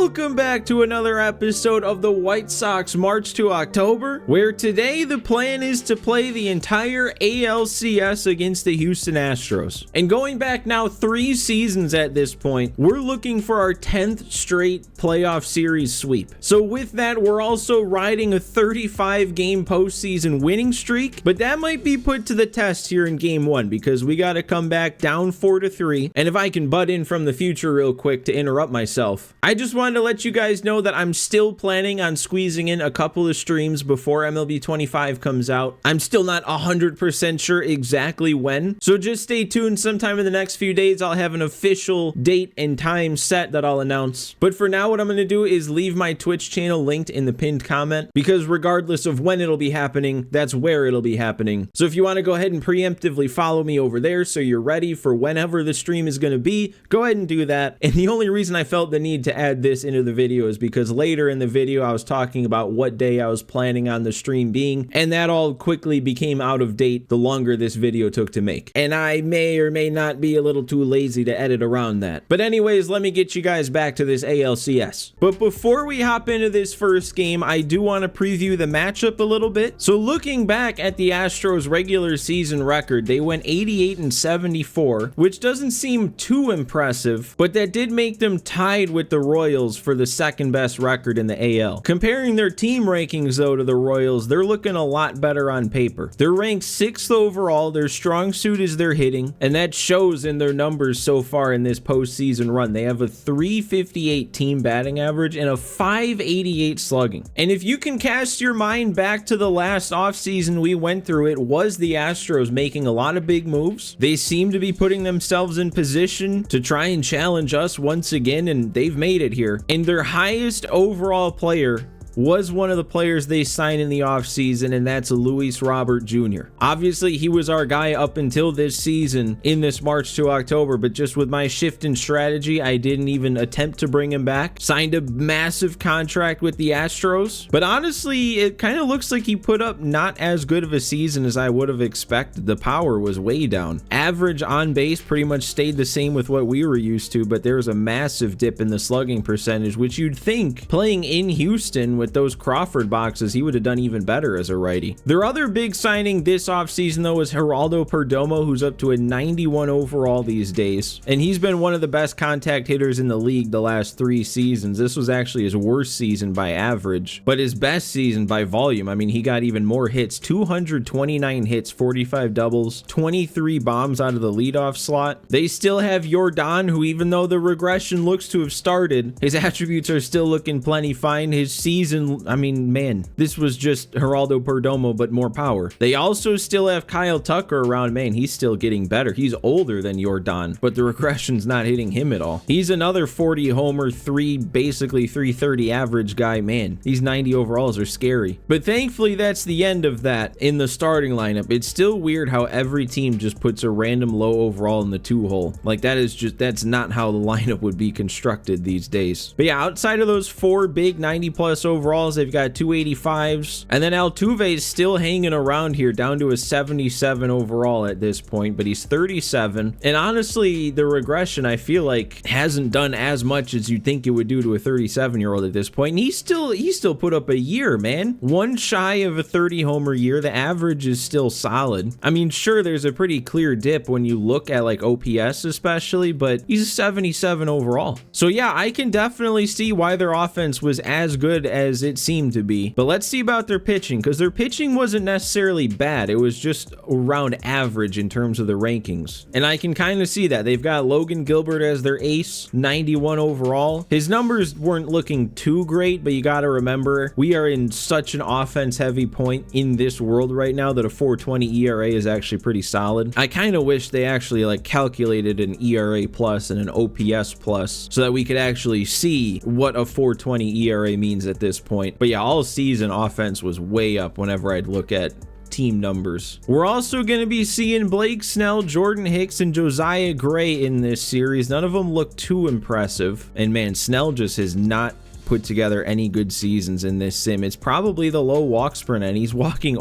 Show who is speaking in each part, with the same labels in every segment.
Speaker 1: Welcome back to another episode of the White Sox March to October, where today the plan is to play the entire ALCS against the Houston Astros. And going back now 3 seasons at this point, we're looking for our 10th straight playoff series sweep. So with that, we're also riding a 35-game postseason winning streak, but that might be put to the test here in Game 1 because we got to come back down 4-3. And if I can butt in from the future real quick to interrupt myself, I just wanted to let you guys know that I'm still planning on squeezing in a couple of streams before MLB 25 comes out. I'm still not 100% sure exactly when, so just stay tuned. Sometime in the next few days, I'll have an official date and time set that I'll announce. But for now, what I'm going to do is leave my Twitch channel linked in the pinned comment, because regardless of when it'll be happening, that's where it'll be happening. So if you want to go ahead and preemptively follow me over there so you're ready for whenever the stream is going to be, go ahead and do that. And the only reason I felt the need to add this into the video is because later in the video I was talking about what day I was planning on the stream being, and that all quickly became out of date the longer this video took to make, and I may or may not be a little too lazy to edit around that. But anyways, let me get you guys back to this ALCS. But before we hop into this first game, I do want to preview the matchup a little bit. So looking back at the Astros regular season record, they went 88-74, which doesn't seem too impressive, but that did make them tied with the Royals for the second best record in the AL. Comparing their team rankings though to the Royals, they're looking a lot better on paper. They're ranked 6th overall, their strong suit is their hitting, and that shows in their numbers so far in this postseason run. They have a .358 team batting average and a .588 slugging. And if you can cast your mind back to the last offseason we went through, it was the Astros making a lot of big moves. They seem to be putting themselves in position to try and challenge us once again, and they've made it here. And their highest overall player was one of the players they signed in the offseason, and that's Luis Robert Jr. Obviously, he was our guy up until this season in this March to October, but just with my shift in strategy, I didn't even attempt to bring him back. Signed a massive contract with the Astros, but honestly, it kind of looks like he put up not as good of a season as I would have expected. The power was way down. Average on base pretty much stayed the same with what we were used to, but there was a massive dip in the slugging percentage, which you'd think playing in Houston with those Crawford boxes, he would have done even better as a righty. Their other big signing this offseason though is Geraldo Perdomo, who's up to a 91 overall these days, and he's been one of the best contact hitters in the league the last 3 seasons. This was actually his worst season by average, but his best season by volume. I mean, he got even more hits, 229 hits, 45 doubles, 23 bombs out of the leadoff slot. They still have Yordan, who even though the regression looks to have started, his attributes are still looking plenty fine. His season, I mean, man, this was just Geraldo Perdomo, but more power. They also still have Kyle Tucker around. Man, he's still getting better. He's older than Yordan, but the regression's not hitting him at all. He's another 40 homer, basically 330 average guy. Man, these 90 overalls are scary. But thankfully, that's the end of that in the starting lineup. It's still weird how every team just puts a random low overall in the 2-hole. Like, that's not how the lineup would be constructed these days. But yeah, outside of those 4 big 90+ overalls, they've got 285s, and then Altuve is still hanging around here, down to a 77 overall at this point, but he's 37. And honestly, the regression, I feel like, hasn't done as much as you'd think it would do to a 37-year-old at this point. And he still put up a year, man. One shy of a 30 homer year. The average is still solid. I mean, sure, there's a pretty clear dip when you look at like OPS especially, but he's a 77 overall. So yeah, I can definitely see why their offense was as good as it seemed to be. But let's see about their pitching, because their pitching wasn't necessarily bad. It was just around average in terms of the rankings, and I can kind of see that. They've got Logan Gilbert as their ace, 91 overall. His numbers weren't looking too great, but you got to remember, we are in such an offense heavy point in this world right now that a 4.20 ERA is actually pretty solid. I kind of wish they actually like calculated an ERA plus and an OPS plus so that we could actually see what a 4.20 ERA means at this point. But yeah, all season offense was way up whenever I'd look at team numbers. We're also going to be seeing Blake Snell, Jordan Hicks, and Josiah Gray in this series. None of them look too impressive, and man, Snell just has not put together any good seasons in this sim. It's probably the low walk sprint, and he's walking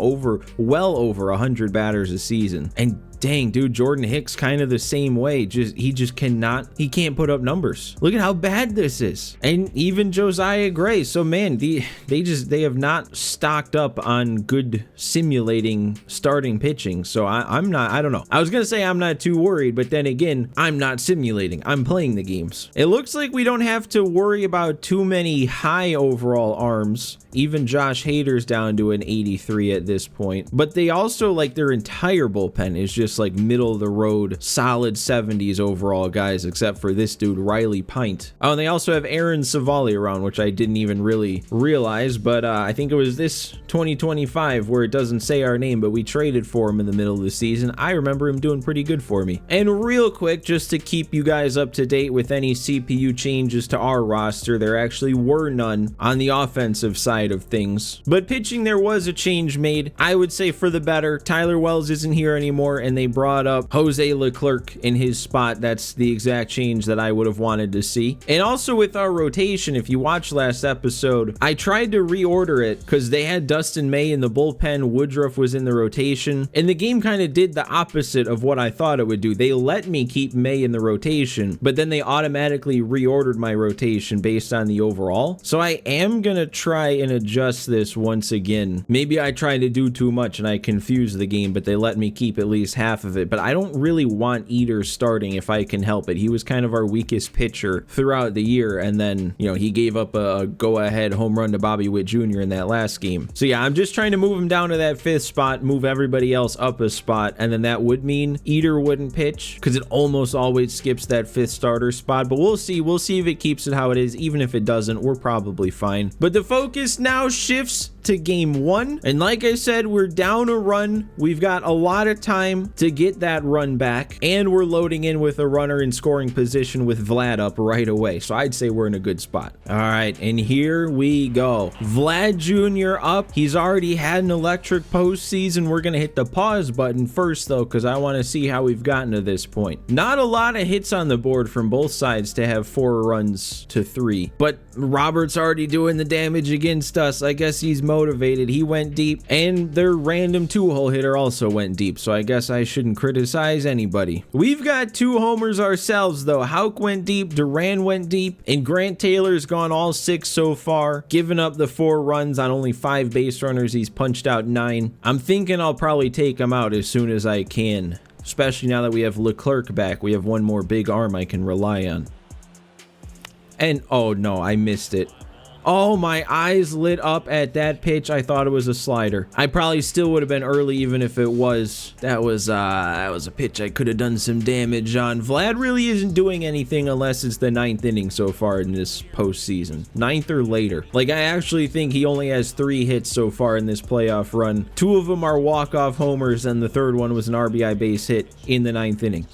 Speaker 1: well over 100 batters a season. And Dang, dude, Jordan Hicks kind of the same way. He can't put up numbers. Look at how bad this is. And even Josiah Gray. So man, they have not stocked up on good simulating starting pitching. So I don't know. I was gonna say I'm not too worried, but then again, I'm not simulating. I'm playing the games. It looks like we don't have to worry about too many high overall arms. Even Josh Hader's down to an 83 at this point. But they also, like, their entire bullpen is just like middle of the road, solid 70s overall guys, except for this dude, Riley Pint. Oh, and they also have Aaron Savali around, which I didn't even really realize, but I think it was this 2025 where it doesn't say our name, but we traded for him in the middle of the season. I remember him doing pretty good for me. And real quick, just to keep you guys up to date with any CPU changes to our roster, there actually were none on the offensive side of things. But pitching, there was a change made, I would say for the better. Tyler Wells isn't here anymore, and they brought up Jose Leclerc in his spot. That's the exact change that I would have wanted to see. And also with our rotation, if you watched last episode, I tried to reorder it because they had Dustin May in the bullpen, Woodruff was in the rotation, and the game kind of did the opposite of what I thought it would do. They let me keep May in the rotation, but then they automatically reordered my rotation based on the overall. So I am gonna try and adjust this once again. Maybe I tried to do too much and I confused the game, but they let me keep at least half of it. But I don't really want Eater starting if I can help it. He was kind of our weakest pitcher throughout the year, and then, you know, he gave up a go-ahead home run to Bobby Witt Jr. in that last game. So yeah, I'm just trying to move him down to that 5th spot, move everybody else up a spot, and then that would mean Eater wouldn't pitch because it almost always skips that 5th starter spot. But we'll see if it keeps it how it is. Even if it doesn't, we're probably fine. But the focus now shifts to game 1, and like I said, we're down a run. We've got a lot of time to get that run back, and we're loading in with a runner in scoring position with Vlad up right away. So I'd say we're in a good spot. All right, and here we go. Vlad Jr. up. He's already had an electric postseason. We're gonna hit the pause button first though, because I want to see how we've gotten to this point. Not a lot of hits on the board from both sides to have 4 runs to 3, but Robert's already doing the damage against us. I guess he's motivated. He went deep, and their random 2-hole hitter also went deep, so I guess I shouldn't criticize anybody. We've got 2 homers ourselves though. Houck went deep, Duran went deep, and Grant Taylor's gone all 6 so far, giving up the 4 runs on only 5 base runners. He's punched out 9. I'm thinking I'll probably take him out as soon as I can, especially now that we have Leclerc back. We have one more big arm I can rely on. And oh no, I missed it. Oh, my eyes lit up at that pitch. I thought it was a slider. I probably still would have been early even if it was. That was a pitch I could have done some damage on. Vlad really isn't doing anything unless it's the 9th inning so far in this postseason. 9th or later. Like, I actually think he only has 3 hits so far in this playoff run. 2 of them are walk-off homers, and the 3rd one was an RBI base hit in the 9th inning.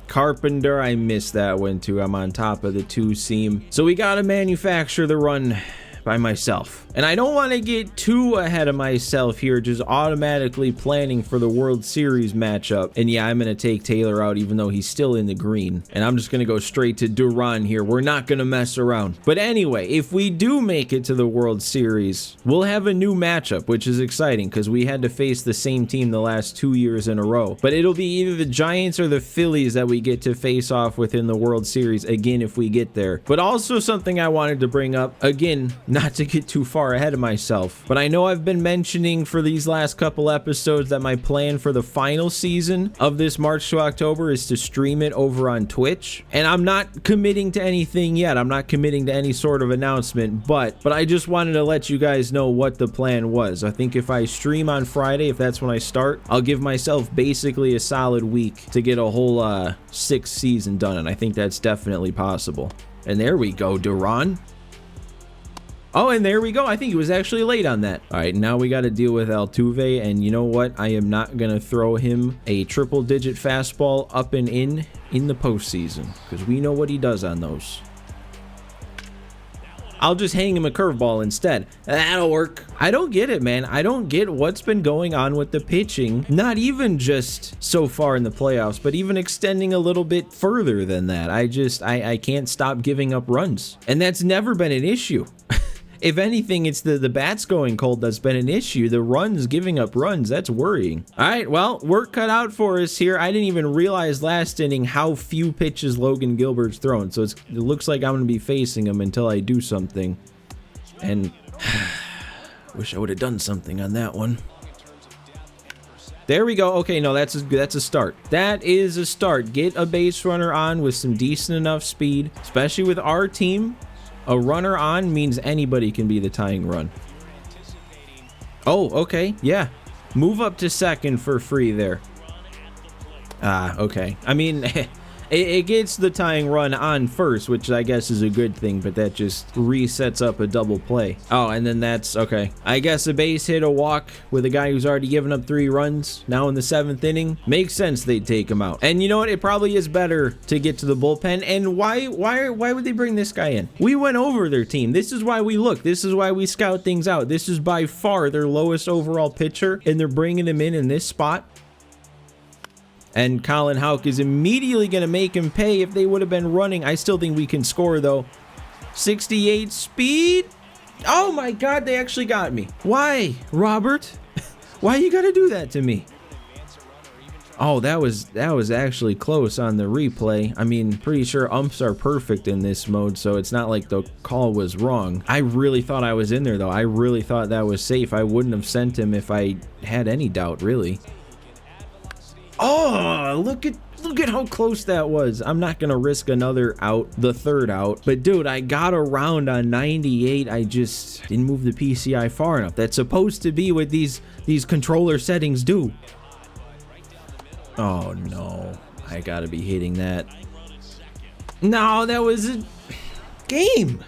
Speaker 1: Carpenter, I missed that one too. I'm on top of the 2 seam. So we gotta manufacture the run by myself. And I don't want to get too ahead of myself here, just automatically planning for the World Series matchup. And yeah, I'm going to take Taylor out even though he's still in the green. And I'm just going to go straight to Duran here. We're not going to mess around. But anyway, if we do make it to the World Series, we'll have a new matchup, which is exciting because we had to face the same team the last 2 years in a row. But it'll be either the Giants or the Phillies that we get to face off within the World Series again if we get there. But also something I wanted to bring up, again, not to get too far ahead of myself, but I know I've been mentioning for these last couple episodes that my plan for the final season of this March to October is to stream it over on Twitch, and I'm not committing to anything yet. I'm not committing to any sort of announcement, but I just wanted to let you guys know what the plan was. I think if I stream on Friday, if that's when I start, I'll give myself basically a solid week to get a whole 6th season done, and I think that's definitely possible. And there we go, Duran. Oh, and there we go. I think he was actually late on that. All right, now we got to deal with Altuve, and you know what? I am not going to throw him a triple-digit fastball up and in the postseason because we know what he does on those. I'll just hang him a curveball instead. That'll work. I don't get it, man. I don't get what's been going on with the pitching. Not even just so far in the playoffs, but even extending a little bit further than that. I can't stop giving up runs. And that's never been an issue. If anything, it's the bats going cold that's been an issue. The runs, giving up runs, that's worrying. All right, well, work cut out for us here. I didn't even realize last inning how few pitches Logan Gilbert's thrown. So it looks like I'm going to be facing him until I do something. And wish I would have done something on that one. There we go. Okay, no, that's a start. That is a start. Get a base runner on with some decent enough speed, especially with our team. A runner on means anybody can be the tying run. Oh, okay. Yeah. Move up to second for free there. Ah, okay. I mean, it gets the tying run on first, which I guess is a good thing, but that just resets up a double play. Oh, and then that's okay. I guess a base hit, a walk with a guy who's already given up 3 runs now in the 7th inning. Makes sense they'd take him out. And you know what? It probably is better to get to the bullpen. And why would they bring this guy in? We went over their team. This is why we look. This is why we scout things out. This is by far their lowest overall pitcher, and they're bringing him in this spot. And Colin Houck is immediately going to make him pay if they would have been running. I still think we can score, though. 68 speed. Oh, my God. They actually got me. Why, Robert? Why you got to do that to me? Oh, that was actually close on the replay. I mean, pretty sure umps are perfect in this mode, so it's not like the call was wrong. I really thought I was in there, though. I really thought that was safe. I wouldn't have sent him if I had any doubt, really. Oh, look at how close that was. I'm not gonna risk another out, the 3rd out. But dude, I got around on 98. I just didn't move the PCI far enough. That's supposed to be what these controller settings do. Oh no, I gotta be hitting that. No, that was a game.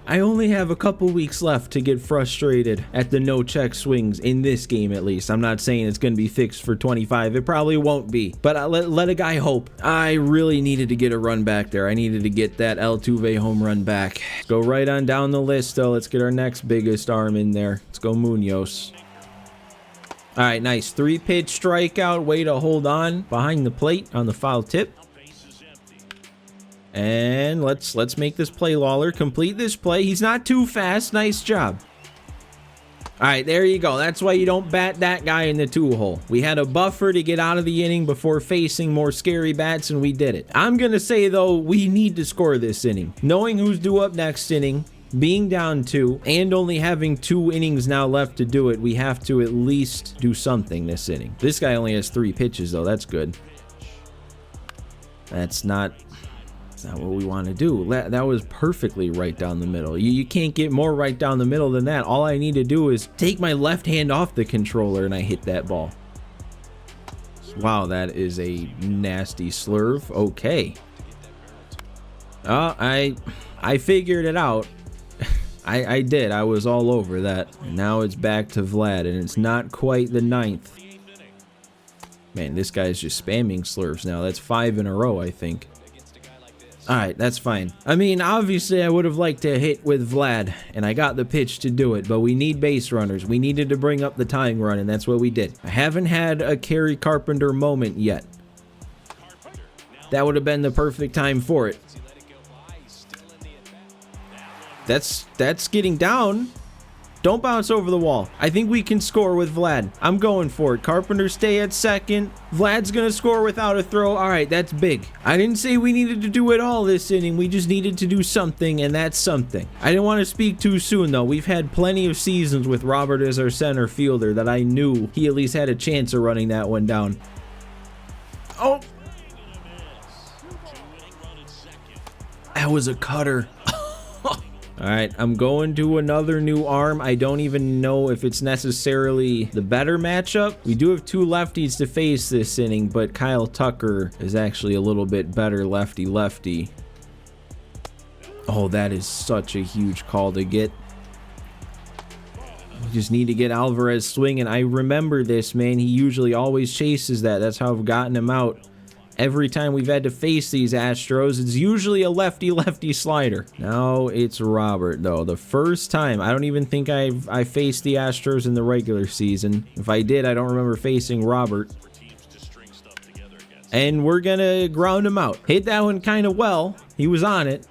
Speaker 1: I only have a couple weeks left to get frustrated at the no check swings in this game, at least. I'm not saying it's going to be fixed for 25. It probably won't be, but let a guy hope. I really needed to get a run back there. I needed to get that Altuve home run back. Go right on down the list, though. Let's get our next biggest arm in there. Let's go Munoz. All right, nice 3-pitch strikeout. Way to hold on behind the plate on the foul tip. And let's make this play, Lawler. Complete this play. He's not too fast. Nice job. All right, there you go. That's why you don't bat that guy in the 2-hole. We had a buffer to get out of the inning before facing more scary bats, and we did it. I'm going to say, though, we need to score this inning. Knowing who's due up next inning, being down 2, and only having 2 innings now left to do it, we have to at least do something this inning. This guy only has 3 pitches, though. That's good. That's not what we want to do. That was perfectly right down the middle. You can't get more right down the middle than that. All I need to do is take my left hand off the controller and I hit that ball. Wow, that is a nasty slurve. Okay. I figured it out. I did. I was all over that. Now it's back to Vlad, and it's not quite the 9th. Man, this guy's just spamming slurves now. That's 5 in a row, I think. Alright, that's fine. I mean, obviously I would have liked to hit with Vlad, and I got the pitch to do it, but we need base runners. We needed to bring up the tying run, and that's what we did. I haven't had a Kerry Carpenter moment yet. That would have been the perfect time for it. That's getting down. Don't bounce over the wall. I think we can score with Vlad. I'm going for it. Carpenter stay at second. Vlad's going to score without a throw. All right, that's big. I didn't say we needed to do it all this inning. We just needed to do something, and that's something. I didn't want to speak too soon, though. We've had plenty of seasons with Robert as our center fielder that I knew he at least had a chance of running that one down. Oh. That was a cutter. All right, I'm going to another new arm. I don't even know if it's necessarily the better matchup. We do have 2 lefties to face this inning, but Kyle Tucker is actually a little bit better lefty-lefty. Oh, that is such a huge call to get. We just need to get Alvarez swinging. I remember this, man. He usually always chases that. That's how I've gotten him out. Every time we've had to face these Astros, it's usually a lefty-lefty slider. Now it's Robert, though. The first time, I don't even think I faced the Astros in the regular season. If I did, I don't remember facing Robert. And we're gonna ground him out. Hit that one kind of well. He was on it.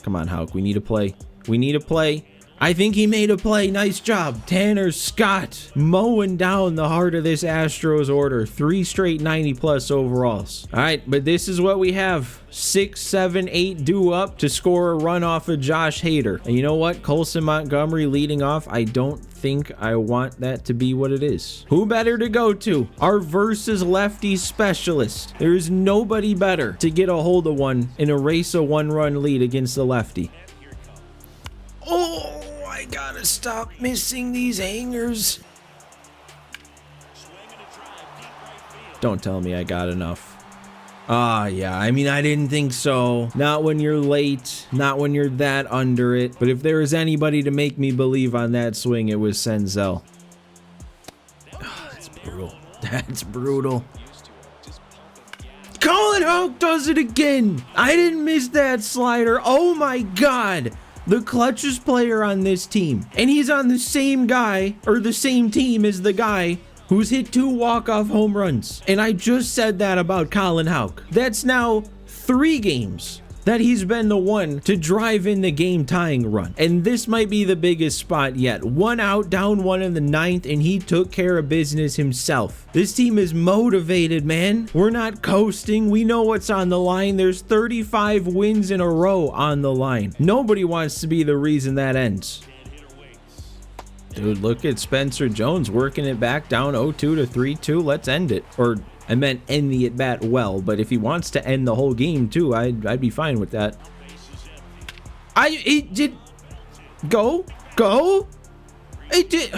Speaker 1: Come on, Houck. We need a play. We need a play. I think he made a play. Nice job. Tanner Scott mowing down the heart of this Astros order. 3 straight 90+ overalls. All right, but this is what we have. 6, 7, 8 due up to score a run off of Josh Hader. And you know what? Colson Montgomery leading off. I don't think I want that to be what it is. Who better to go to? Our versus lefty specialist. There is nobody better to get a hold of one and erase a 1-run lead against the lefty. Oh, I gotta stop missing these hangers. Don't tell me I got enough. Yeah, I mean, I didn't think so. Not when you're late, not when you're that under it. But if there was anybody to make me believe on that swing, it was Senzel. That's brutal. That's brutal. Colin Houck does it again. I didn't miss that slider. Oh my God. The clutchest player on this team. And he's on the same guy, or the same team as the guy who's hit 2 walk-off home runs. And I just said that about Colin Houck. That's now 3 games that he's been the one to drive in the game-tying run. And this might be the biggest spot yet. 1 out, down 1 in the 9th, and he took care of business himself. This team is motivated, man. We're not coasting. We know what's on the line. There's 35 wins in a row on the line. Nobody wants to be the reason that ends. Dude, look at Spencer Jones working it back down 0-2 to 3-2. Let's end it. Or I meant end the at-bat well, but if he wants to end the whole game too, I'd be fine with that. It did go. It did.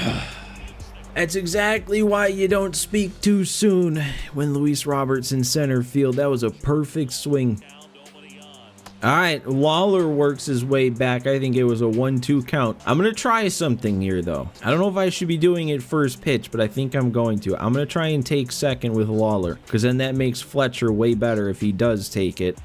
Speaker 1: That's exactly why you don't speak too soon when Luis Roberts in center field. That was a perfect swing. All right, Lawler works his way back. I think it was a 1-2 count. I'm going to try something here, though. I don't know if I should be doing it first pitch, but I think I'm going to. I'm going to try and take second with Lawler, because then that makes Fletcher way better if he does take it.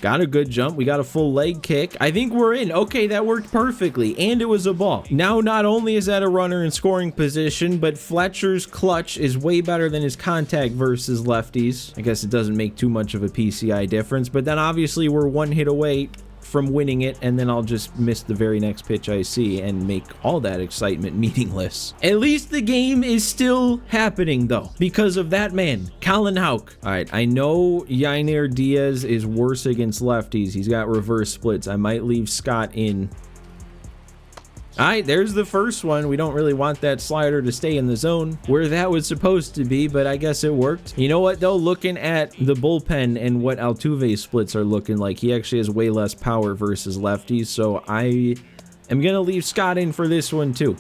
Speaker 1: Got a good jump. We got a full leg kick. I think we're in. Okay, that worked perfectly, and it was a ball. Now, not only is that a runner in scoring position, but Fletcher's clutch is way better than his contact versus lefties. I guess it doesn't make too much of a PCI difference, but then obviously we're 1 hit away from winning it, and then I'll just miss the very next pitch I see and make all that excitement meaningless. At least the game is still happening, though, because of that man, Colin Houck. All right, I know Yainer Diaz is worse against lefties. He's got reverse splits. I might leave Scott in. All right, there's the first one. We don't really want that slider to stay in the zone where that was supposed to be, but I guess it worked. You know what, though? Looking at the bullpen and what Altuve's splits are looking like, he actually has way less power versus lefties, so I am going to leave Scott in for this one, too.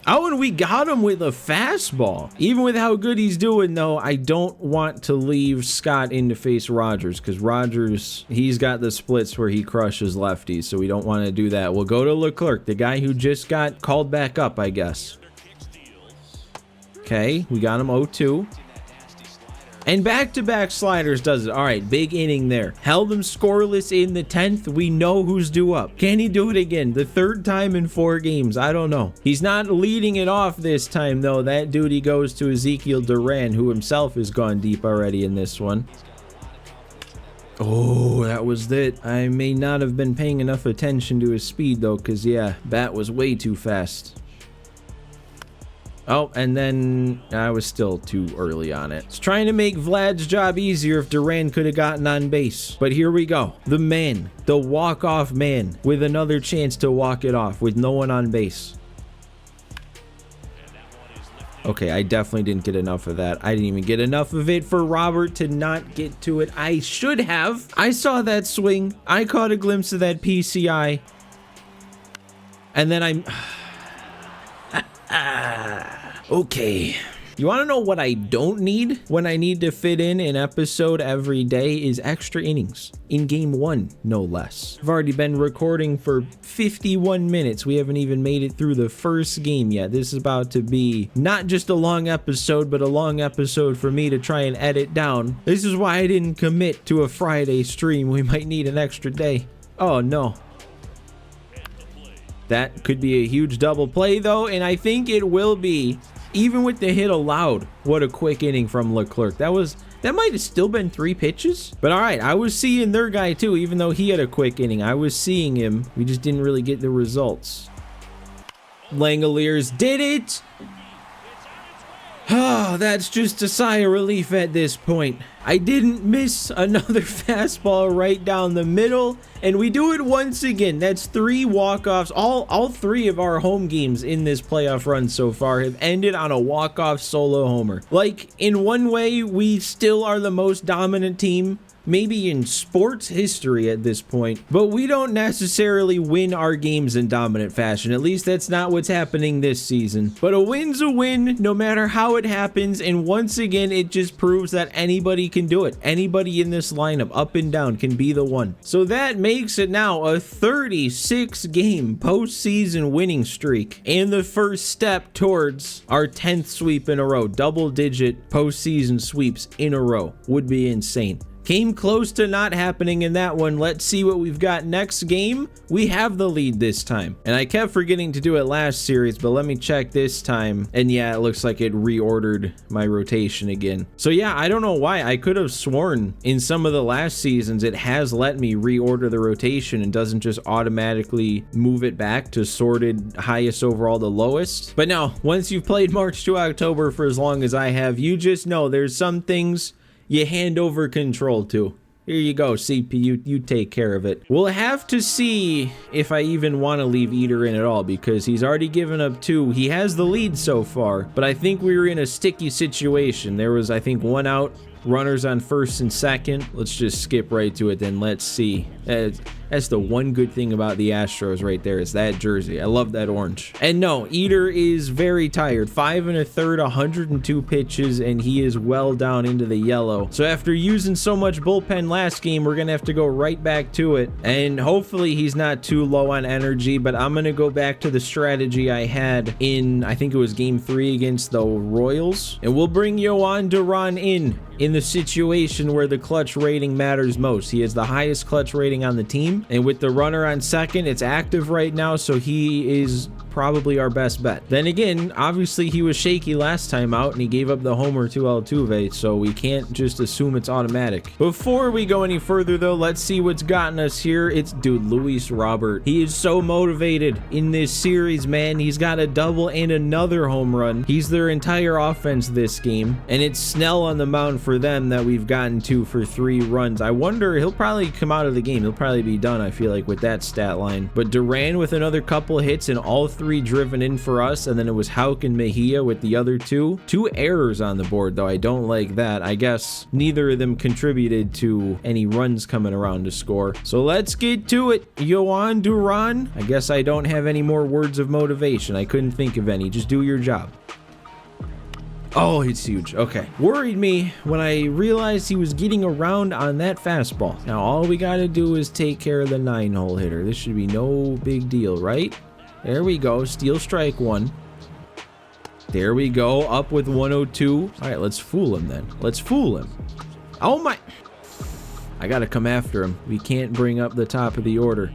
Speaker 1: Oh, and we got him with a fastball. Even with how good he's doing, though, I don't want to leave Scott in to face Rogers, because Rogers, he's got the splits where he crushes lefties, so we don't want to do that. We'll go to Leclerc, the guy who just got called back up, I guess. Okay, we got him 0-2. And back-to-back sliders does it. All right, big inning there. Held him scoreless in the 10th. We know who's due up. Can he do it again? The 3rd time in 4 games. I don't know. He's not leading it off this time, though. That duty goes to Ezekiel Duran, who himself has gone deep already in this one. Oh, that was it. I may not have been paying enough attention to his speed, though, because, yeah, bat was way too fast. Oh, and then I was still too early on it. It's trying to make Vlad's job easier if Duran could have gotten on base. But here we go. The man, the walk-off man, with another chance to walk it off with no one on base. Okay, I definitely didn't get enough of that. I didn't even get enough of it for Robert to not get to it. I should have. I saw that swing. I caught a glimpse of that PCI. And then okay. You want to know what I don't need when I need to fit in an episode every day is extra innings. In game 1, no less. I've already been recording for 51 minutes. We haven't even made it through the first game yet. This is about to be not just a long episode, but a long episode for me to try and edit down. This is why I didn't commit to a Friday stream. We might need an extra day. Oh, no. That could be a huge double play, though, and I think it will be. Even with the hit allowed, what a quick inning from Leclerc. That was That might have still been 3 pitches. But all right, I was seeing their guy too, even though he had a quick inning. I was seeing him. We just didn't really get the results. Langoliers did it. Oh, that's just a sigh of relief at this point. I didn't miss another fastball right down the middle, and we do it once again. That's 3 walk-offs. All 3 of our home games in this playoff run so far have ended on a walk-off solo homer. Like, in one way, we still are the most dominant team, maybe in sports history at this point, but we don't necessarily win our games in dominant fashion. At least that's not what's happening this season. But a win's a win, no matter how it happens, and once again, it just proves that anybody can do it. Anybody in this lineup, up and down, can be the one. So that makes it now a 36-game postseason winning streak, and the first step towards our 10th sweep in a row. Double-digit postseason sweeps in a row would be insane. Came close to not happening in that one. Let's see what we've got next game. We have the lead this time. And I kept forgetting to do it last series, but let me check this time. And yeah, it looks like it reordered my rotation again. So yeah, I don't know why. I could have sworn in some of the last seasons it has let me reorder the rotation and doesn't just automatically move it back to sorted highest overall to lowest. But no, once you've played March to October for as long as I have, you just know there's some things you hand over control to. Here you go, CPU, you take care of it. We'll have to see if I even want to leave Eater in at all, because he's already given up 2. He has the lead so far, but I think we were in a sticky situation. There was, I think, 1 out, runners on first and second. Let's just skip right to it then. Let's see. That's the one good thing about the Astros right there, is that jersey. I love that orange. And no, Eater is very tired. 5 1/3, 102 pitches, and he is well down into the yellow. So after using so much bullpen last game, we're gonna have to go right back to it. And hopefully he's not too low on energy, but I'm gonna go back to the strategy I had in, I think it was game 3 against the Royals. And we'll bring Yohan Duran in the situation where the clutch rating matters most. He has the highest clutch rating on the team, and with the runner on second, it's active right now, so he is probably our best bet. Then again, obviously he was shaky last time out and he gave up the homer to Altuve, so we can't just assume it's automatic. Before we go any further though, let's see what's gotten us here. It's dude, Luis Robert. He is so motivated in this series, man. He's got a double and another home run. He's their entire offense this game, and it's Snell on the mound for them that we've gotten to for 3 runs. I wonder, he'll probably come out of the game. He'll probably be done, I feel like, with that stat line. But Duran with another couple hits, and all 3 driven in for us, and then it was Houck and Mejia with the other 2. 2 errors on the board though. I don't like that. I guess neither of them contributed to any runs coming around to score. So let's get to it. Yohan Duran. I guess I don't have any more words of motivation. I couldn't think of any. Just do your job. Oh, it's huge. Okay. Worried me when I realized he was getting around on that fastball. Now all we got to do is take care of the 9-hole hitter. This should be no big deal, right? There we go. Steal strike 1. There we go. Up with 102. All right, let's fool him then. Let's fool him. Oh my. I got to come after him. We can't bring up the top of the order.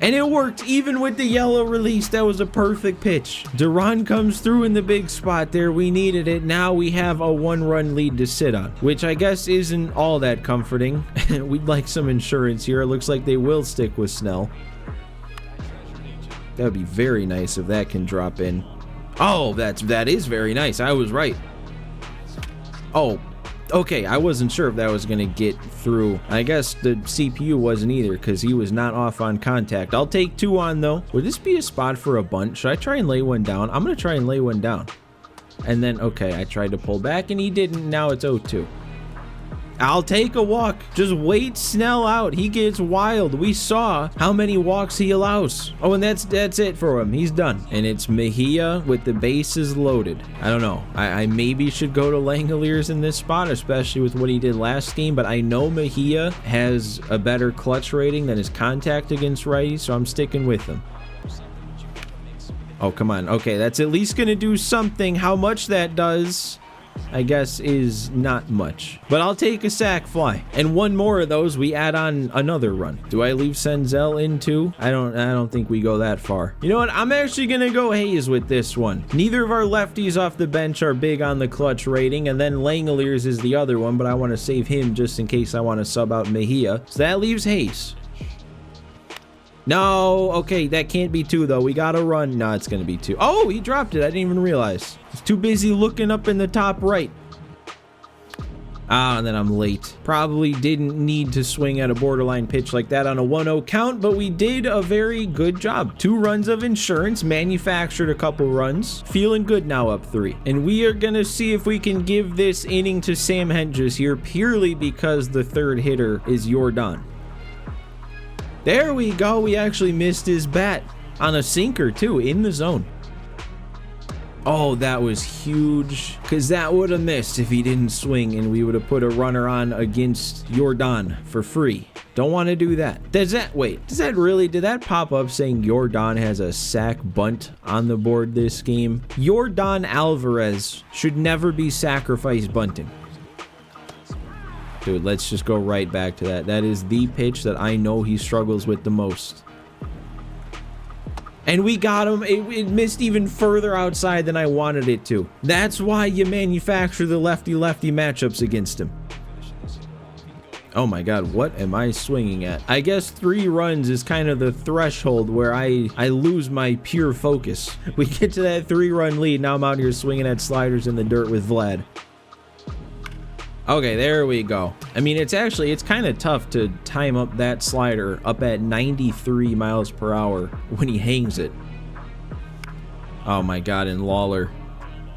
Speaker 1: And it worked, even with the yellow release. That was a perfect pitch. Duran comes through in the big spot there. We needed it. Now we have a 1-run lead to sit on, which I guess isn't all that comforting. We'd like some insurance here. It looks like they will stick with Snell. That would be very nice if that can drop in. Oh, that is very nice. I was right. Oh, okay. I wasn't sure if that was going to get through. I guess the CPU wasn't either, because he was not off on contact. I'll take 2 on, though. Would this be a spot for a bunt? Should I try and lay one down? I'm going to try and lay one down. And then, okay, I tried to pull back, and he didn't. Now it's 0-2. I'll take a walk. Just wait Snell out. He gets wild. We saw how many walks he allows. Oh, and that's it for him. He's done. And it's Mejia with the bases loaded. I don't know. I maybe should go to Langoliers in this spot, especially with what he did last game, but I know Mejia has a better clutch rating than his contact against righties, so I'm sticking with him. Oh, come on. Okay, that's at least going to do something. How much that does, I guess, is not much. But I'll take a sac fly. And one more of those, we add on another run. Do I leave Senzel in too? I don't think we go that far. You know what? I'm actually gonna go Hayes with this one. Neither of our lefties off the bench are big on the clutch rating, and then Langoliers is the other one, but I want to save him just in case I want to sub out Mejia. So that leaves Hayes. No, okay, that can't be 2 though. We gotta run. No, it's gonna be 2. Oh, he dropped it. I didn't even realize. He's too busy looking up in the top right. Ah, and then I'm late. Probably didn't need to swing at a borderline pitch like that on a 1-0 count, but we did a very good job. 2 runs of insurance, manufactured a couple runs. Feeling good now, up 3. And we are gonna see if we can give this inning to Sam Hentges here, purely because the third hitter is Yordan. There we go. We actually missed his bat on a sinker too, in the zone. Oh, that was huge, because that would have missed if he didn't swing, and we would have put a runner on against Yordan for free. Don't want to do that. Did that pop up saying Yordan has a sac bunt on the board this game? Yordan Alvarez should never be sacrifice bunting. Dude, let's just go right back to that. That is the pitch that I know he struggles with the most. And we got him. It missed even further outside than I wanted it to. That's why you manufacture the lefty-lefty matchups against him. Oh my god, what am I swinging at? I guess 3 runs is kind of the threshold where I lose my pure focus. We get to that 3-run lead. Now I'm out here swinging at sliders in the dirt with Vlad. Okay, there we go. I mean, it's kind of tough to time up that slider up at 93 miles per hour when he hangs it. Oh my god, and Lawler.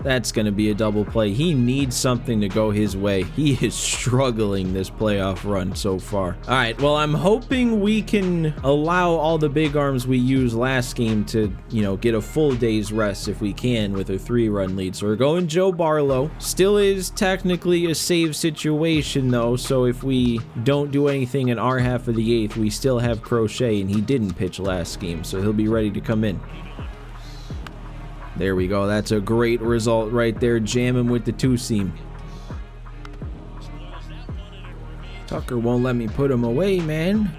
Speaker 1: That's going to be a double play. He needs something to go his way. He is struggling this playoff run so far. All right, well, I'm hoping we can allow all the big arms we used last game to, get a full day's rest if we can with a 3-run lead. So we're going Joe Barlow. Still is technically a save situation, though, so if we don't do anything in our half of the 8th, we still have Crochet, and he didn't pitch last game, so he'll be ready to come in. There we go. That's a great result right there. Jam him with the 2-seam. Tucker won't let me put him away, man.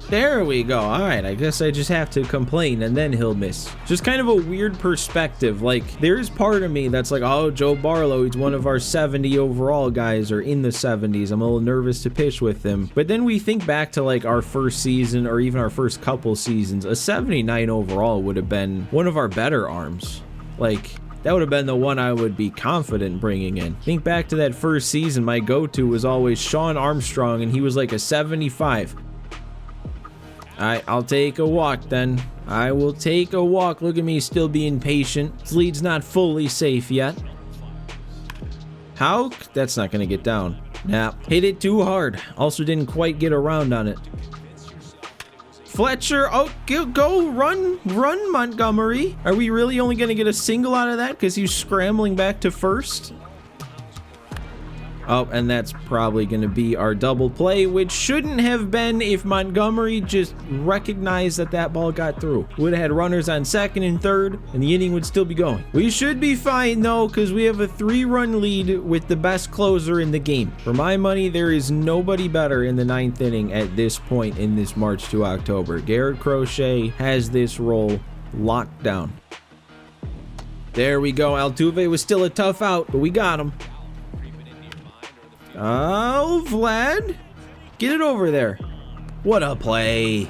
Speaker 1: There we go. All right, I guess I just have to complain and then he'll miss. Just kind of a weird perspective. Like, there's part of me that's like, oh, Joe Barlow, he's one of our 70 overall guys, or in the 70s. I'm a little nervous to pitch with him. But then we think back to like our first season, or even our first couple seasons. A 79 overall would have been one of our better arms. Like, that would have been the one I would be confident bringing in. Think back to that first season, my go-to was always Sean Armstrong, and he was like a 75. Alright, I'll take a walk then. I will take a walk. Look at me still being patient. This lead's not fully safe yet. How? That's not going to get down. Nah, hit it too hard. Also didn't quite get around on it. Fletcher, oh, go, run, Montgomery. Are we really only going to get a single out of that because he's scrambling back to first? Oh, and that's probably going to be our double play, which shouldn't have been if Montgomery just recognized that that ball got through. Would have had runners on second and third, and the inning would still be going. We should be fine, though, because we have a 3-run lead with the best closer in the game. For my money, there is nobody better in the 9th inning at this point in this March to October. Garrett Crochet has this role locked down. There we go. Altuve was still a tough out, but we got him. Oh, Vlad, get it over there. What a play.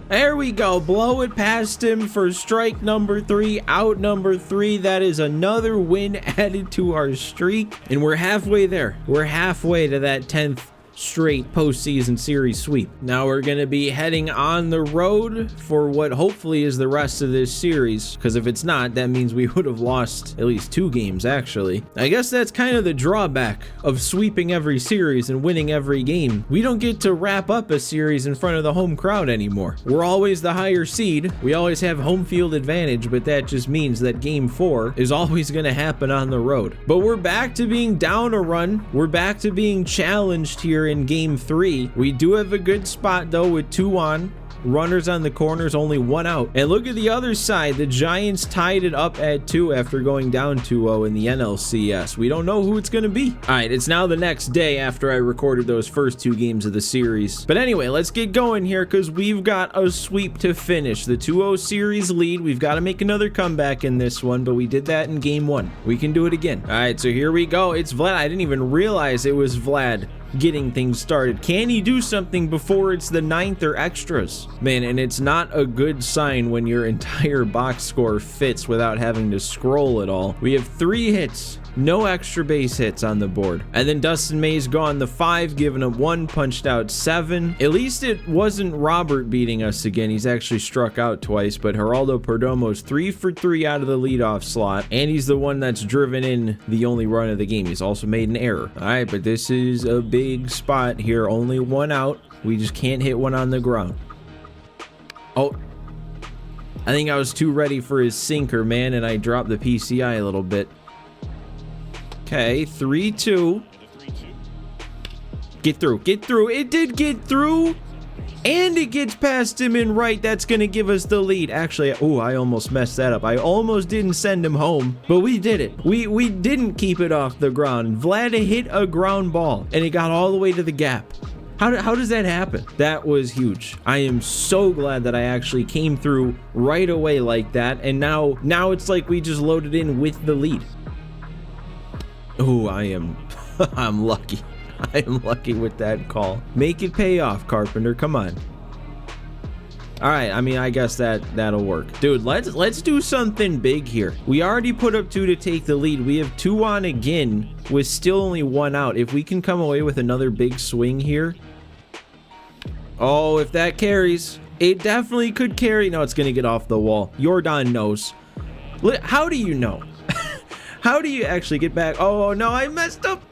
Speaker 1: There we go. Blow it past him for strike number 3, out number 3. That is another win added to our streak. And we're halfway there. We're halfway to that 10th straight postseason series sweep. Now we're going to be heading on the road for what hopefully is the rest of this series, because if it's not, that means we would have lost at least 2 games actually. I guess that's kind of the drawback of sweeping every series and winning every game. We don't get to wrap up a series in front of the home crowd anymore. We're always the higher seed. We always have home field advantage, but that just means that game 4 is always going to happen on the road. But we're back to being down a run. We're back to being challenged here in game 3. We do have a good spot though with 2 on. runners on the corners, only 1 out. And look at the other side. The Giants tied it up at 2 after going down 2-0 in the NLCS. We don't know who it's going to be. All right, it's now the next day after I recorded those first 2 games of the series. But anyway, let's get going here because we've got a sweep to finish. The 2-0 series lead. We've got to make another comeback in this one, but we did that in game 1. We can do it again. All right, so here we go. It's Vlad. I didn't even realize it was Vlad getting things started. Can he do something before it's the 9th or extras? Man, and it's not a good sign when your entire box score fits without having to scroll at all. We have 3 hits. No extra base hits on the board. And then Dustin May's gone the 5, giving up 1, punched out 7. At least it wasn't Robert beating us again. He's actually struck out twice, but Geraldo Perdomo's 3 for 3 out of the leadoff slot. And he's the one that's driven in the only run of the game. He's also made an error. All right, but this is a big spot here. Only 1 out. We just can't hit one on the ground. Oh, I think I was too ready for his sinker, man, and I dropped the PCI a little bit. Okay, 3-2. Get through, get through. It did get through. And it gets past him in right. That's going to give us the lead. Actually, oh, I almost messed that up. I almost didn't send him home, but we did it. We didn't keep it off the ground. Vlad hit a ground ball, and it got all the way to the gap. How does that happen? That was huge. I am so glad that I actually came through right away like that, and now it's like we just loaded in with the lead. Oh, I'm lucky. I am lucky with that call. Make it pay off, Carpenter. Come on. All right, I mean, I guess that'll work. Dude, let's do something big here. We already put up 2 to take the lead. We have 2 on again with still only 1 out. If we can come away with another big swing here. Oh, if that carries, it definitely could carry. No, it's going to get off the wall. Yordan knows. How do you know? How do you actually get back? Oh, no, I messed up.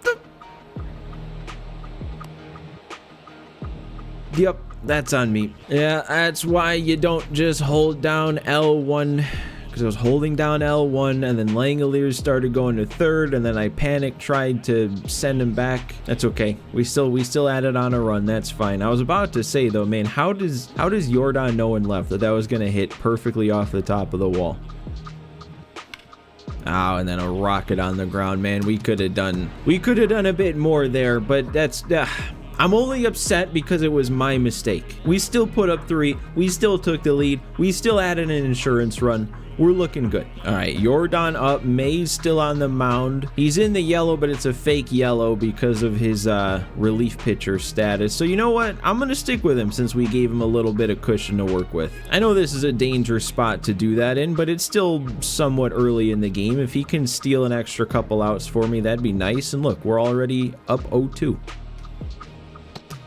Speaker 1: Yep, that's on me. Yeah, that's why you don't just hold down L1. Because I was holding down L1, and then Langoliers started going to third, and then I panicked, tried to send him back. That's okay. We still added on a run. That's fine. I was about to say, though, man, how does Yordan know in left that was going to hit perfectly off the top of the wall? Oh, and then a rocket on the ground, man. We could have done a bit more there, but that's I'm only upset because it was my mistake. We still put up 3. We still took the lead. We still added an insurance run. We're looking good. All right, Yordan up. May's still on the mound. He's in the yellow, but it's a fake yellow because of his relief pitcher status. So you know what? I'm going to stick with him since we gave him a little bit of cushion to work with. I know this is a dangerous spot to do that in, but it's still somewhat early in the game. If he can steal an extra couple outs for me, that'd be nice. And look, we're already up 0-2.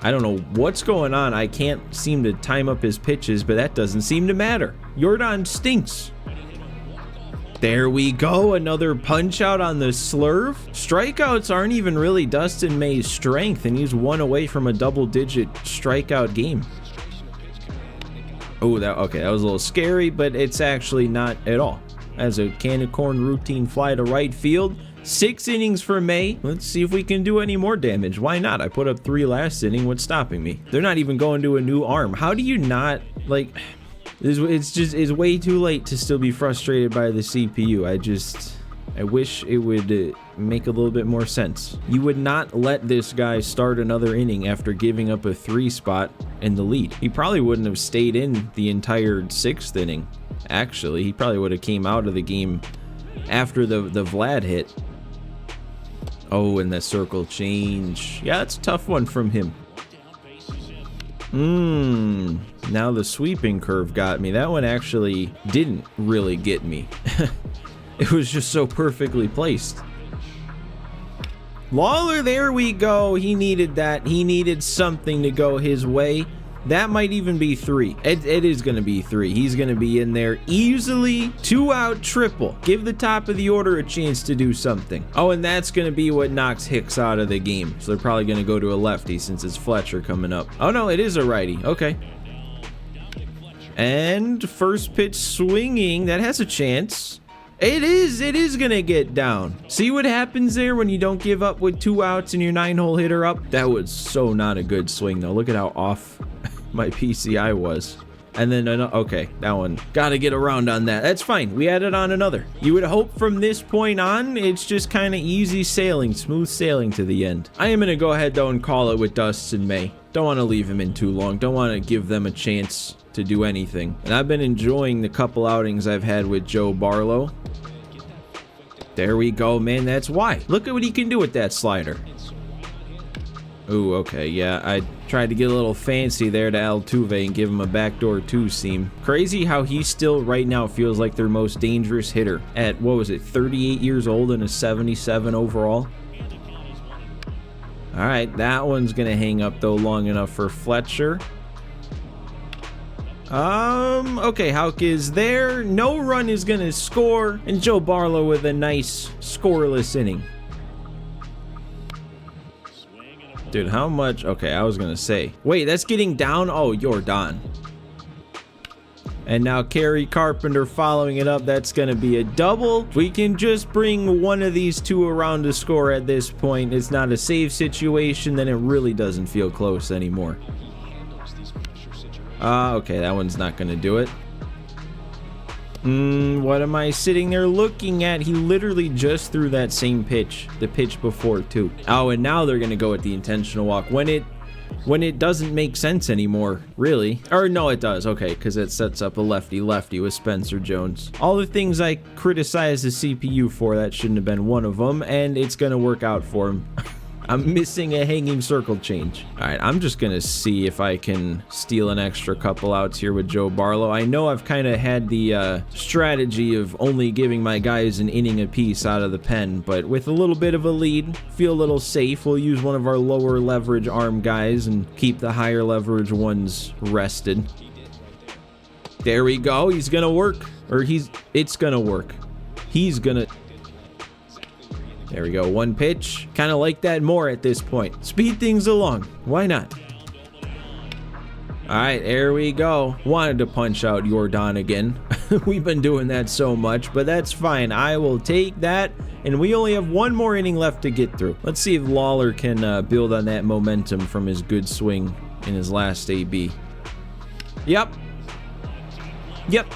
Speaker 1: I don't know what's going on. I can't seem to time up his pitches, but that doesn't seem to matter. Yordan stinks. There we go. Another punch out on the slurve. Strikeouts aren't even really Dustin May's strength, and he's 1 away from a double-digit strikeout game. Oh, that was a little scary, but it's actually not at all. As a can of corn routine fly to right field. 6 innings for May. Let's see if we can do any more damage. Why not? I put up 3 last inning. What's stopping me? They're not even going to a new arm. How do you not, like, it's way too late to still be frustrated by the CPU. I wish it would make a little bit more sense. You would not let this guy start another inning after giving up a 3 spot in the lead. He probably wouldn't have stayed in the entire 6th inning. Actually, he probably would have came out of the game after the Vlad hit. Oh, and the circle change. Yeah, that's a tough one from him. Now the sweeping curve got me. That one actually didn't really get me. It was just so perfectly placed. Lawler, there we go. He needed that. He needed something to go his way. That might even be 3. It is going to be 3. He's going to be in there easily. 2-out triple. Give the top of the order a chance to do something. Oh, and that's going to be what knocks Hicks out of the game. So they're probably going to go to a lefty since it's Fletcher coming up. Oh, no, it is a righty. Okay. And first pitch swinging. That has a chance. It is gonna get down. See what happens there when you don't give up with 2 outs and your 9-hole hitter up? That was so not a good swing though. Look at how off my PCI was. And then, okay, that one. Gotta get around on that. That's fine. We added on another. You would hope from this point on, it's just kind of easy sailing, smooth sailing to the end. I am gonna go ahead, though, and call it with Dustin May. Don't want to leave him in too long. Don't want to give them a chance to do anything. And I've been enjoying the couple outings I've had with Joe Barlow. There we go, man. That's why. Look at what he can do with that slider. Ooh, okay, yeah. I tried to get a little fancy there to Altuve and give him a backdoor two-seam. Crazy how he still right now feels like their most dangerous hitter at, what was it, 38 years old and a 77 overall? All right, that one's going to hang up, though, long enough for Fletcher. Okay, Houck is there. No run is going to score. And Joe Barlow with a nice scoreless inning. Dude, how much? Okay, I was going to say. Wait, that's getting down? Oh, Jordan. And now Kerry Carpenter following it up. That's going to be a double. We can just bring one of these two around to score at this point. It's not a save situation. Then it really doesn't feel close anymore. Okay, that one's not going to do it. What am I sitting there looking at? He literally just threw that same pitch, the pitch before too. Oh, and now they're going to go with the intentional walk when it doesn't make sense anymore, really. Or no, it does. Okay, because it sets up a lefty-lefty with Spencer Jones. All the things I criticize the CPU for, that shouldn't have been one of them, and it's going to work out for him. I'm missing a hanging circle change. All right, I'm just going to see if I can steal an extra couple outs here with Joe Barlow. I know I've kind of had the strategy of only giving my guys an inning apiece out of the pen, but with a little bit of a lead, feel a little safe. We'll use one of our lower leverage arm guys and keep the higher leverage ones rested. There we go. He's going to work. Or it's going to work. He's going to... There we go, one pitch. Kind of like that more at this point. Speed things along. Why not? All right, there we go. Wanted to punch out Jordan again. We've been doing that so much, but that's fine. I will take that. And we only have one more inning left to get through. Let's see if Lawler can build on that momentum from his good swing in his last AB. Yep,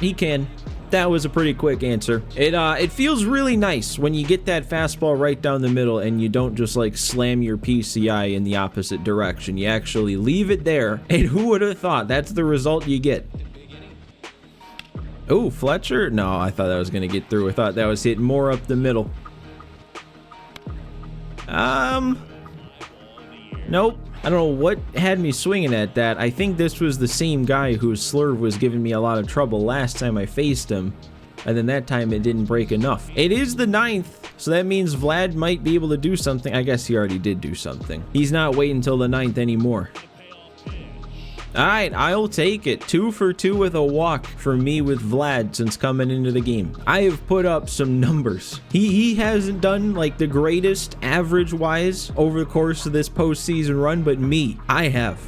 Speaker 1: he can. That was a pretty quick answer. It feels really nice when you get that fastball right down the middle and you don't just like slam your PCI in the opposite direction. You actually leave it there, and who would have thought that's the result you get? Oh, Fletcher? No, I thought that was going to get through. I thought that was hitting more up the middle. Nope. I don't know what had me swinging at that. I think this was the same guy whose slurve was giving me a lot of trouble last time I faced him. And then that time it didn't break enough. It is the 9th, so that means Vlad might be able to do something. I guess he already did do something. He's not waiting until the 9th anymore. All right, I'll take it. 2 for 2 with a walk for me with Vlad since coming into the game. I have put up some numbers. He hasn't done like the greatest average-wise over the course of this postseason run, but me, I have.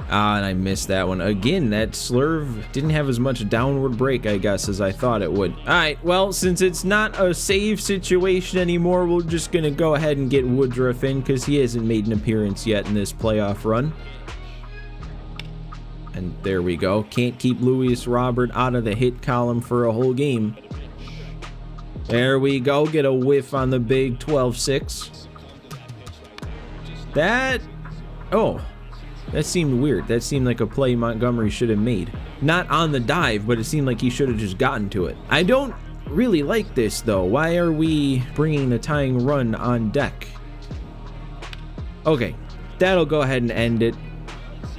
Speaker 1: And I missed that one. Again, that slurve didn't have as much downward break, I guess, as I thought it would. All right, well, since it's not a save situation anymore, we're just going to go ahead and get Woodruff in because he hasn't made an appearance yet in this playoff run. And there we go. Can't keep Luis Robert out of the hit column for a whole game. There we go. Get a whiff on the big 12-6. Oh, that seemed weird. That seemed like a play Montgomery should have made. Not on the dive, but it seemed like he should have just gotten to it. I don't really like this, though. Why are we bringing the tying run on deck? Okay, that'll go ahead and end it.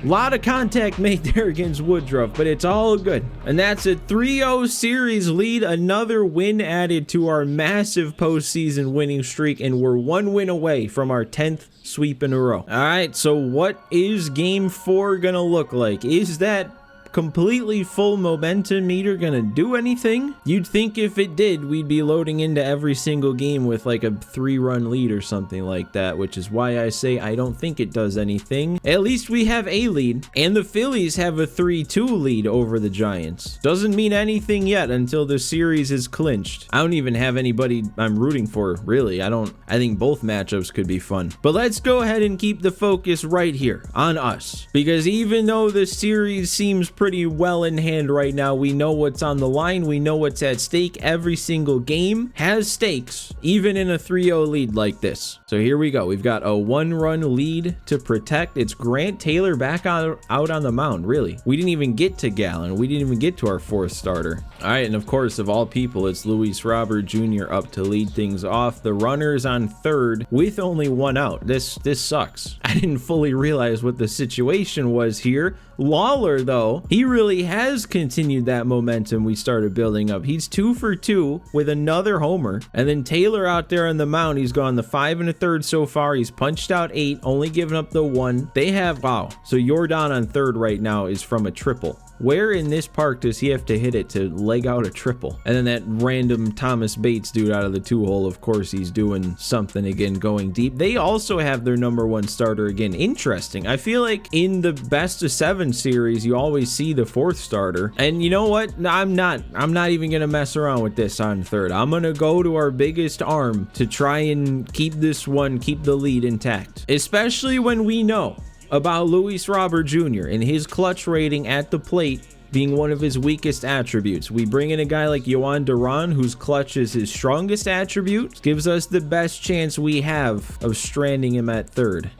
Speaker 1: A lot of contact made there against Woodruff, but it's all good. And that's a 3-0 series lead. Another win added to our massive postseason winning streak, and we're 1 win away from our 10th sweep in a row. All right, so what is game 4 gonna look like? Is that completely full momentum meter gonna do anything? You'd think if it did, we'd be loading into every single game with like a 3-run lead or something like that, which is why I say I don't think it does anything. At least we have a lead, and the Phillies have a 3-2 lead over the Giants. Doesn't mean anything yet until the series is clinched. I don't even have anybody I'm rooting for, really. I think both matchups could be fun. But let's go ahead and keep the focus right here on us, because even though the series seems pretty well in hand right now, we know what's on the line, we know what's at stake. Every single game has stakes, even in a 3-0 lead like this. So here we go. We've got a 1-run lead to protect. It's Grant Taylor back out on the mound. Really, we didn't even get to Gallen. We didn't even get to our 4th starter. All right, and of course, of all people, it's Luis Robert Jr. up to lead things off. The runner's on 3rd with only 1 out. This sucks. I didn't fully realize what the situation was here. Lawler, though, he really has continued that momentum we started building up. He's 2 for 2 with another homer. And then Taylor out there on the mound, he's gone the 5 1/3 so far. He's punched out 8, only given up the 1. They have, wow. So Jordan on 3rd right now is from a triple. Where in this park does he have to hit it to leg out a triple? And then that random Thomas Bates dude out of the 2-hole, of course, he's doing something again, going deep. They also have their number 1 starter again. Interesting. I feel like in the best of 7 series, you always see the 4th starter. And you know what? I'm not even going to mess around with this on 3rd. I'm going to go to our biggest arm to try and keep the lead intact. Especially when we know about Luis Robert Jr. and his clutch rating at the plate being one of his weakest attributes. We bring in a guy like Yohan Duran, whose clutch is his strongest attribute, gives us the best chance we have of stranding him at 3rd.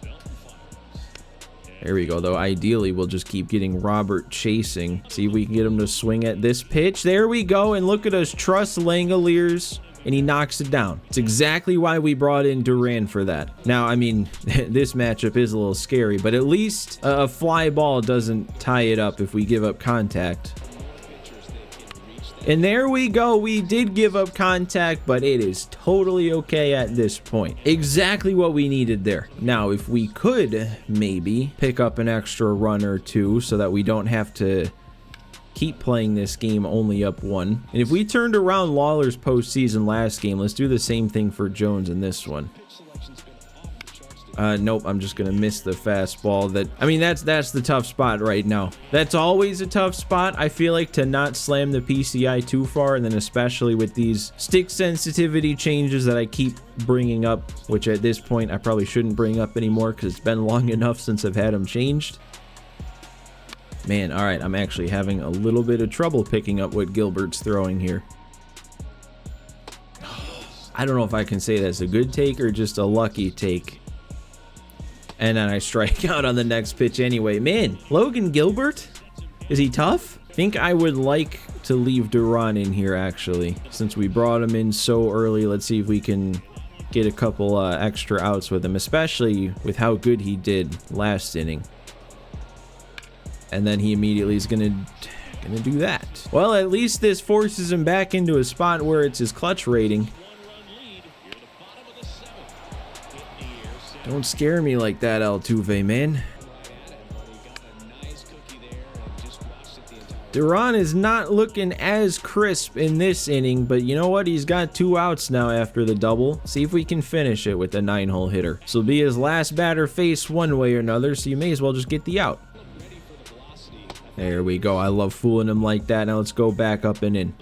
Speaker 1: There we go, though. Ideally, we'll just keep getting Robert chasing. See if we can get him to swing at this pitch. There we go, and look at us trust Langoliers, and he knocks it down. It's exactly why we brought in Duran for that. Now, I mean, this matchup is a little scary, but at least a fly ball doesn't tie it up if we give up contact. And there we go. We did give up contact, but it is totally okay at this point. Exactly what we needed there. Now, if we could maybe pick up an extra run or 2 so that we don't have to keep playing this game only up 1. And if we turned around Lawler's postseason last game, let's do the same thing for Jones in this one. Nope, I'm just gonna miss the fastball. That's the tough spot right now. That's always a tough spot. I feel like to not slam the PCI too far, and then especially with these stick sensitivity changes that I keep bringing up, which at this point I probably shouldn't bring up anymore because it's been long enough since I've had them changed. Man, all right, I'm actually having a little bit of trouble picking up what Gilbert's throwing here. I don't know if I can say that's a good take or just a lucky take. And then I strike out on the next pitch anyway. Man, Logan Gilbert? Is he tough? I think I would like to leave Duran in here, actually. Since we brought him in so early, let's see if we can get a couple extra outs with him, especially with how good he did last inning. And then he immediately is gonna do that. Well, at least this forces him back into a spot where it's his clutch rating. Don't scare me like that, Altuve, man. Duran is not looking as crisp in this inning, but you know what? He's got 2 outs now after the double. See if we can finish it with the 9-hole hitter. This will be his last batter face one way or another, so you may as well just get the out. There we go. I love fooling him like that. Now let's go back up and in.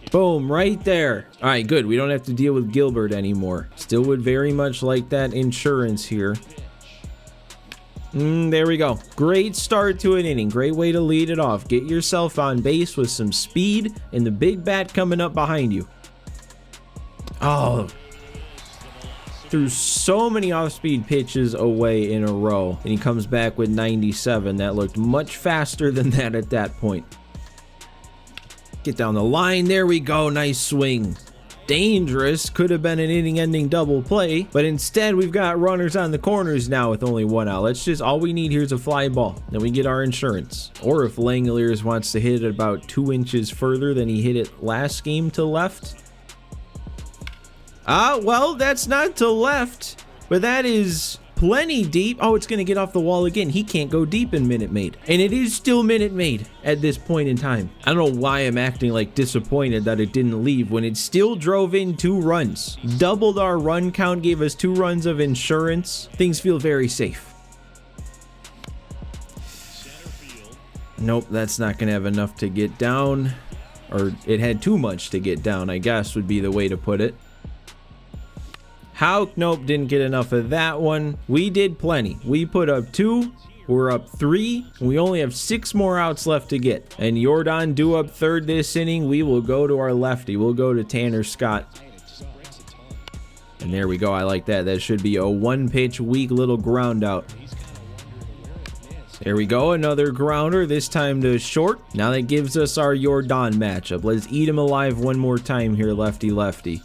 Speaker 1: Boom, right there. All right, good. We don't have to deal with Gilbert anymore. Still would very much like that insurance here. There we go. Great start to an inning. Great way to lead it off. Get yourself on base with some speed and the big bat coming up behind you. Oh, threw so many off-speed pitches away in a row, and he comes back with 97. That looked much faster than that at that point. Get down the line. There we go. Nice swing. Dangerous. Could have been an inning-ending double play, but instead we've got runners on the corners now with only 1 out. Let's just, all we need here is a fly ball. Then we get our insurance. Or if Langoliers wants to hit it about 2 inches further than he hit it last game to left. Well, that's not to left, but that is plenty deep. Oh, it's going to get off the wall again. He can't go deep in Minute Maid. And it is still Minute Maid at this point in time. I don't know why I'm acting like disappointed that it didn't leave when it still drove in 2 runs. Doubled our run count, gave us 2 runs of insurance. Things feel very safe. Nope, that's not going to have enough to get down. Or it had too much to get down, I guess would be the way to put it. How? Nope, didn't get enough of that one. We did plenty. We put up 2. We're up 3. We only have 6 more outs left to get. And Jordan due up 3rd this inning. We will go to our lefty. We'll go to Tanner Scott. And there we go. I like that. That should be a 1-pitch weak little ground out. There we go, another grounder, this time to short. Now that gives us our Jordan matchup. Let's eat him alive one more time here, lefty-lefty.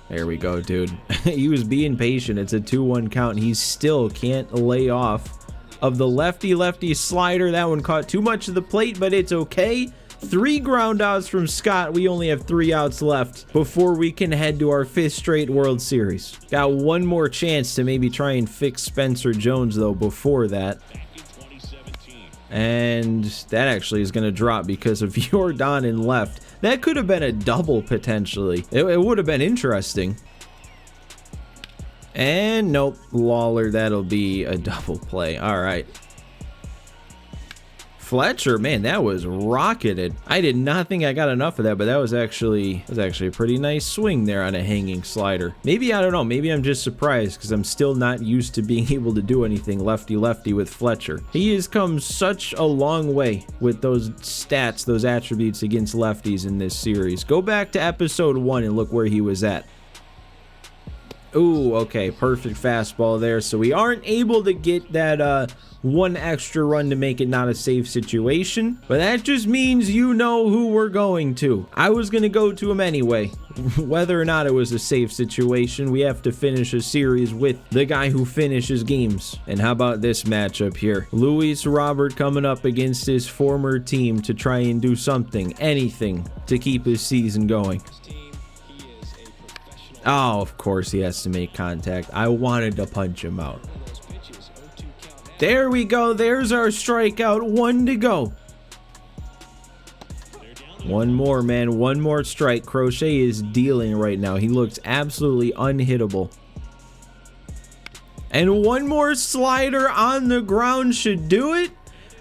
Speaker 1: There we go, dude. He was being patient. It's a 2-1 count. He still can't lay off of the lefty-lefty slider. That one caught too much of the plate, but it's okay. 3 ground outs from Scott. We only have 3 outs left before we can head to our 5th straight World Series. Got one more chance to maybe try and fix Spencer Jones, though, before that. And that actually is going to drop because of Jordan in left. That could have been a double, potentially. It would have been interesting. And nope, Lawler, that'll be a double play. All right. Fletcher, man, that was rocketed. I did not think I got enough of that, but that was actually a pretty nice swing there on a hanging slider. Maybe, I don't know, maybe I'm just surprised because I'm still not used to being able to do anything lefty-lefty with Fletcher. He has come such a long way with those stats, those attributes against lefties in this series. Go back to episode 1 and look where he was at. Ooh, okay, perfect fastball there. So we aren't able to get that 1 extra run to make it not a safe situation, but that just means you know who we're going to. I was going to go to him anyway. Whether or not it was a safe situation, we have to finish a series with the guy who finishes games. And how about this matchup here? Luis Robert coming up against his former team to try and do something, anything, to keep his season going. Oh, of course he has to make contact. I wanted to punch him out. There we go. There's our strikeout. 1 to go. One more, man. 1 more strike. Crochet is dealing right now. He looks absolutely unhittable. And 1 more slider on the ground should do it.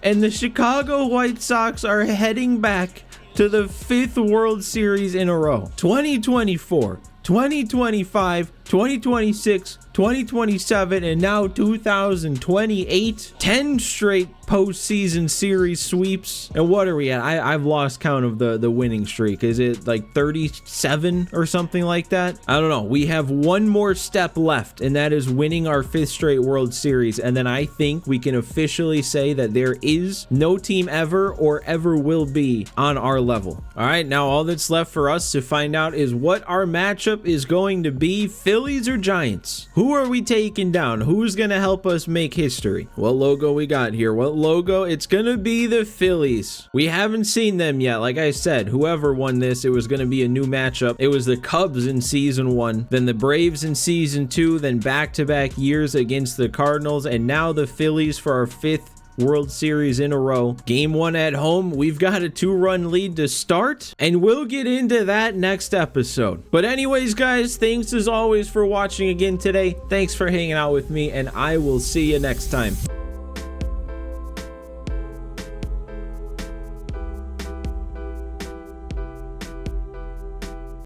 Speaker 1: And the Chicago White Sox are heading back to the 5th World Series in a row. 2024, 2025, 2026, 2027, and now 2028. 10 straight postseason series sweeps. And what are we at? I've lost count of the winning streak. Is it like 37 or something like that? I don't know. We have 1 more step left, and that is winning our 5th straight World Series. And then I think we can officially say that there is no team ever or ever will be on our level. All right, now all that's left for us to find out is what our matchup is going to be. Phillies or Giants? Who are we taking down? Who's going to help us make history? What logo we got here? What logo? It's going to be the Phillies. We haven't seen them yet. Like I said, whoever won this, it was going to be a new matchup. It was the Cubs in season 1, then the Braves in season 2, then back-to-back years against the Cardinals, and now the Phillies for our 5th World Series in a row. Game 1 at home. We've got a 2-run lead to start, and we'll get into that next episode. But anyways, guys, thanks as always for watching again today. Thanks for hanging out with me, and I will see you next time.